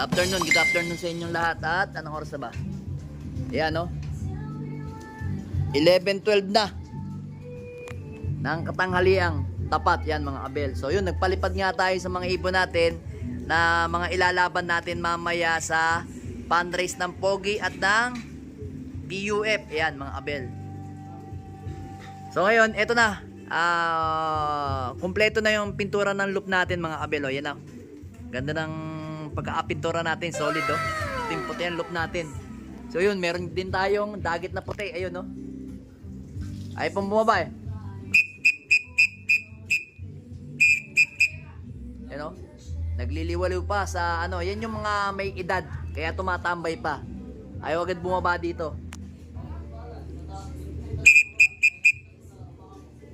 Good afternoon sa inyong lahat. At anong oras na ba? Ayan, no? 11:12 na ng katanghaliang tapat yan mga abel. So yun, nagpalipad nga tayo sa mga ibon natin na mga ilalaban natin mamaya sa fundraise ng Pogi at ng BUF. Ayan mga abel. So ngayon, eto na. Kumpleto na yung pintura ng loop natin mga abel. O, yan na. Ganda ng pagka-pintura natin. Solid, oh. Puti ang loop natin. So yun, meron din tayong dagit na puti. Ayun, no? Ay pong bumaba eh. Yan, oh. Nagliliwaliw pa sa ano. Yan yung mga may edad. Kaya tumatambay pa. Ayaw agad bumaba dito.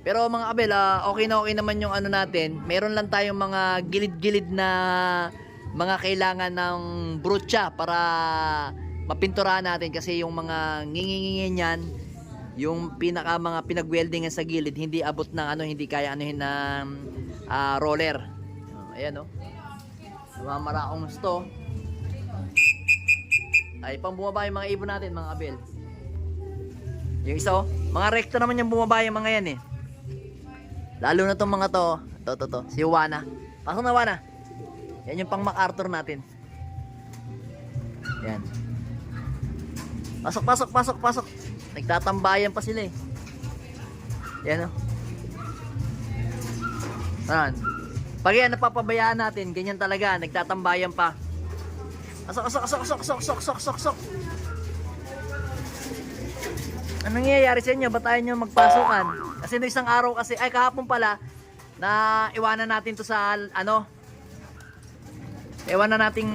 Pero mga abel, okay naman yung ano natin. Meron lang tayong mga gilid-gilid na mga kailangan ng brutya para mapinturahan natin. Kasi yung mga ngingingin yan, yung mga pinag-weldingan sa gilid, hindi abot ng ano, hindi kaya anuhin ng roller. Ayan, oh. Namamara akong gusto. Ay, pang bumaba yung mga ibon natin, mga abel. Yung isa, oh. Mga recto naman yung bumaba yung mga yan, eh. Lalo na tong mga to. To. Si Juana. Pasok na, Juana. Yan yung pang MacArthur natin. Yan. Pasok. Nagtatambayan pa sila eh. Yan, oh. Ayan. Pag yan napapabayaan natin, ganyan talaga. Nagtatambayan pa. Pasok. Anong nangyayari sa inyo? Ba't tayo nyo magpasukan? Kasi no isang araw kasi, ay kahapon pala, na iwanan natin to sa, ano, iwanan nating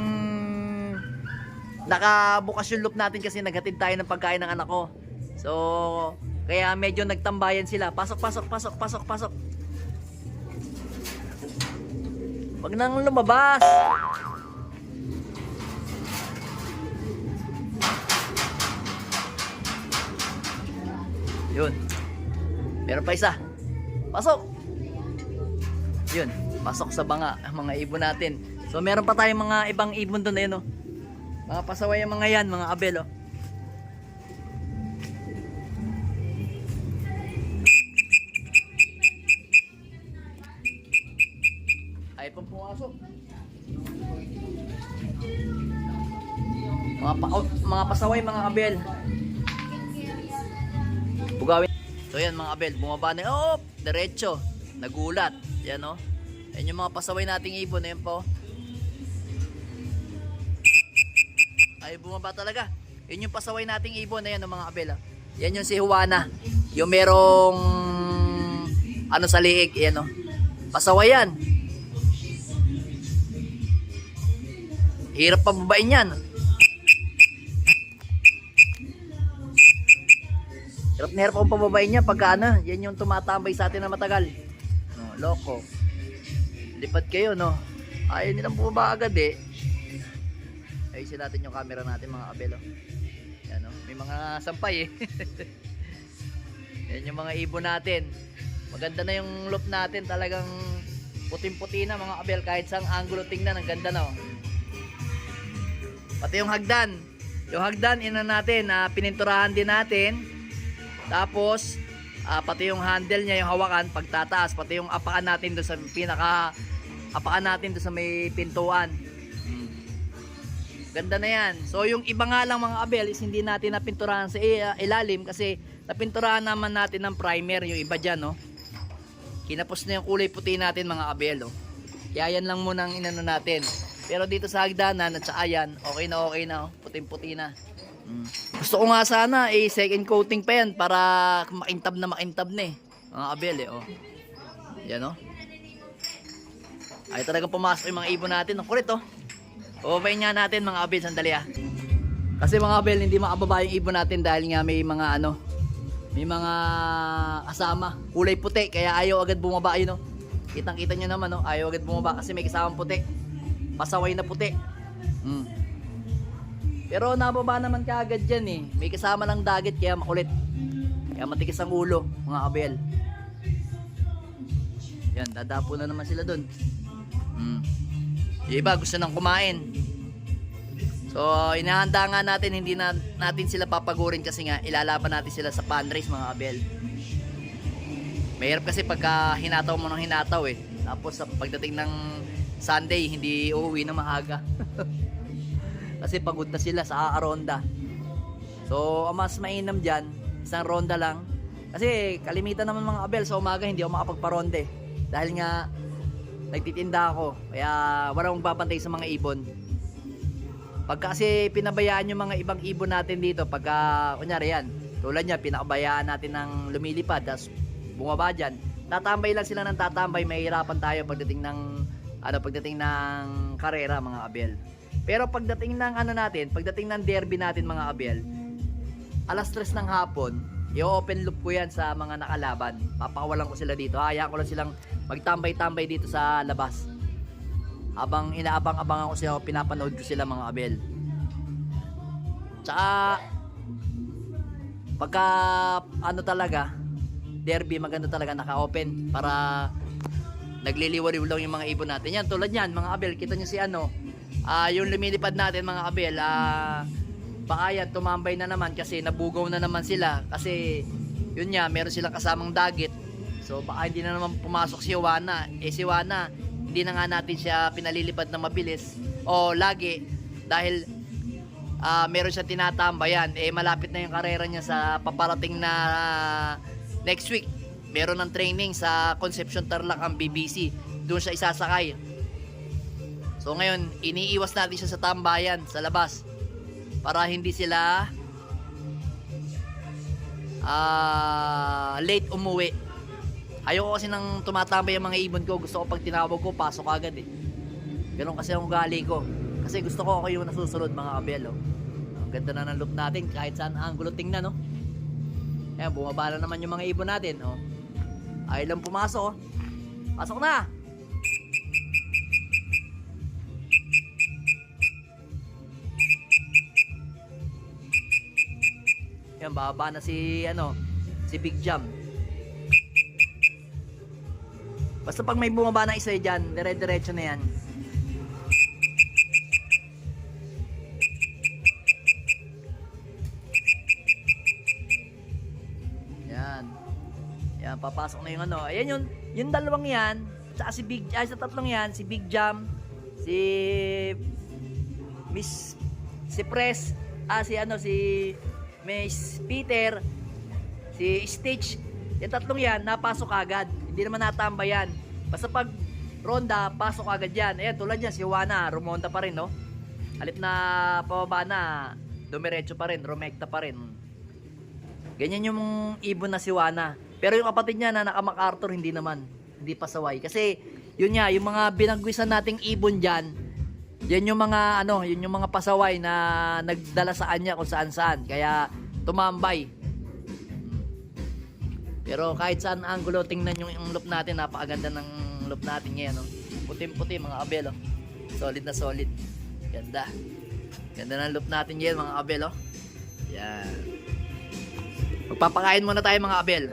nakabukas yung loop natin kasi naghatid tayo ng pagkain ng anak ko. So, kaya medyo nagtambayan sila. Pasok. Wag nang lumabas. Yun. Meron pa isa. Pasok. Yun. Pasok sa banga ang mga ibon natin. So meron pa tayong mga ibang ibon doon. Ayun, oh. Mga pasaway ang mga yan, mga abel, oh. Ay pong pumasok. Mga pasaway, mga abel. Bugawin. So yan mga abel, bumaba na. Oh, diretso. Nagulat. Yan, oh. Yan yung mga pasaway nating ibon. Ayan po. Ay, bumaba talaga. Yan yung pasaway nating ibon. Ayan, oh, mga abel, oh. Yan yung si Juana. Yung merong ano sa liig. Ayan, oh. Pasaway yan. Hirap pa babain yan. Hirap akong pababain niya pagka ano, yan yung tumatambay sa atin na matagal. No, loko. Lipad kayo, no. Ayaw nilang bumaba agad eh. Ayusin natin yung camera natin mga abelo. Yan, no. May mga sampay eh. Yan yung mga ibon natin. Maganda na yung loop natin, talagang puting-puti na mga abel, kahit saang angulo tingnan, ang ganda na, oh. Pati yung hagdan. Yung hagdan, ina natin, pininturahan din natin. Tapos, pati yung handle niya, yung hawakan, pagtataas, pati yung apaan natin doon sa apaan natin doon sa may pintuan. Ganda na yan. So, yung iba nga lang mga abel is hindi natin napinturahan sa ilalim kasi napinturahan naman natin ng primer, yung iba dyan, no? Kinapos na yung kulay puti natin mga abel, oh. Kaya yan lang muna ang inano natin. Pero dito sa hagdanan at saka yan, okay na, oh. Puting-puti na. Gusto ko nga sana second coating pa yan para makintab na eh mga abel eh, oh. Yan, oh. Ay talagang pumasok yung mga ibon natin. Ang kulit, oh. Babayin nga natin mga abel, sandali ah. Kasi mga abel hindi makababa yung ibon natin dahil nga may mga ano, may mga kasama kulay puti kaya ayaw agad bumaba. Yun, oh. Kitang kita nyo naman, oh. Ayaw agad bumaba kasi may kasamang puti, pasaway na puti. Pero nababa naman kaagad dyan eh. May kasama lang dagit kaya makulit. Kaya matigas ang ulo mga abel. Yan, dadapo na naman sila dun. Yung iba gusto nang kumain. So, inahanda nga natin, hindi natin sila papagurin kasi nga ilalaban natin sila sa pan race mga abel. Mahirap kasi pagka hinataw mo ng hinataw eh. Tapos sa pagdating ng Sunday, hindi uuwi na maaga. Kasi pagod na sila sa ronda. So, ang mas mainam dyan, isang ronda lang. Kasi kalimitan naman mga abel, sa umaga hindi ako makapagparonde. Dahil nga, nagtitinda ako. Kaya walang babantay sa mga ibon. Pagka kasi pinabayaan yung mga ibang ibon natin dito, pagka, kunyari yan, tulad niya, pinakabayaan natin ng lumilipad, tapos bumaba dyan, tatambay lang sila ng tatambay, mahihirapan tayo pagdating ng karera mga abel. Pero pagdating ng pagdating ng derby natin mga abel, alas 3 ng hapon, i-open loop ko yan sa mga nakalaban. Papakawalan ko sila dito, hayaan ko lang silang magtambay-tambay dito sa labas. Habang inaabang-abangan ko sila, pinapanood ko sila mga abel. Tsaka pagka talaga derby, maganda talaga naka-open para nagliliwariw lang yung mga ibon natin. Yan, tulad yan mga abel, kita nyo si yung lumilipad natin mga abel, baka yan tumambay na naman kasi nabugaw na naman sila kasi yun nga, meron silang kasamang dagit. So baka hindi na naman pumasok si Juana. Si Juana, hindi na nga natin siya pinalilipad na mabilis o lagi dahil meron siya tinatambayan. Malapit na yung karera niya sa paparating na next week. Meron ng training sa Concepcion Tarlac ang BBC. Doon siya isasakay. So ngayon, iniiwas natin siya sa tambayan, sa labas. Para hindi sila late umuwi. Ayoko kasi nang tumatambay ang mga ibon ko. Gusto ko pag tinawag ko, pasok agad eh. Ganun kasi ang ugali ko. Kasi gusto ko ako yung nasusunod mga abel. Oh. Ang ganda na ng loop natin kahit saan angulo tingnan. Oh. Ayan, bumaba na naman yung mga ibon natin. Oh. Ay lang pumasok. Oh. Pasok na! Yan, bababa na si Big Jam. Basta pag may bumaba na isa dyan, dire-diretso na yan. Yan. Yan, papasok na yung Ayan yung dalawang yan. Tsaka sa tatlong yan, si Big Jam, si Press, si Miss Peter, si Stitch. Yung tatlong yan, napasok agad. Hindi naman natambayan. Basta pag ronda, pasok agad yan. Ayan, tulad yan, si Juana, rumonda pa rin, no? Halip na pababa na, dumiretso pa rin, rumekta pa rin. Ganyan yung ibon na si Juana. Pero yung kapatid niya na naka-MacArthur, hindi naman. Hindi pasaway. Kasi, yun nga, yung mga binagwisan nating ibon dyan, yan yung mga, yun yung mga pasaway na nagdala sa kanya kung saan-saan. Kaya, tumambay. Pero kahit saan angulo, tingnan yung loop natin, napakaganda ng loop natin ngayon. Oh. Puting-puti mga abel. Oh. Solid na solid. Ganda. Ganda ng loop natin ngayon mga abel. Oh. Yan. Magpapakain muna tayo mga abel.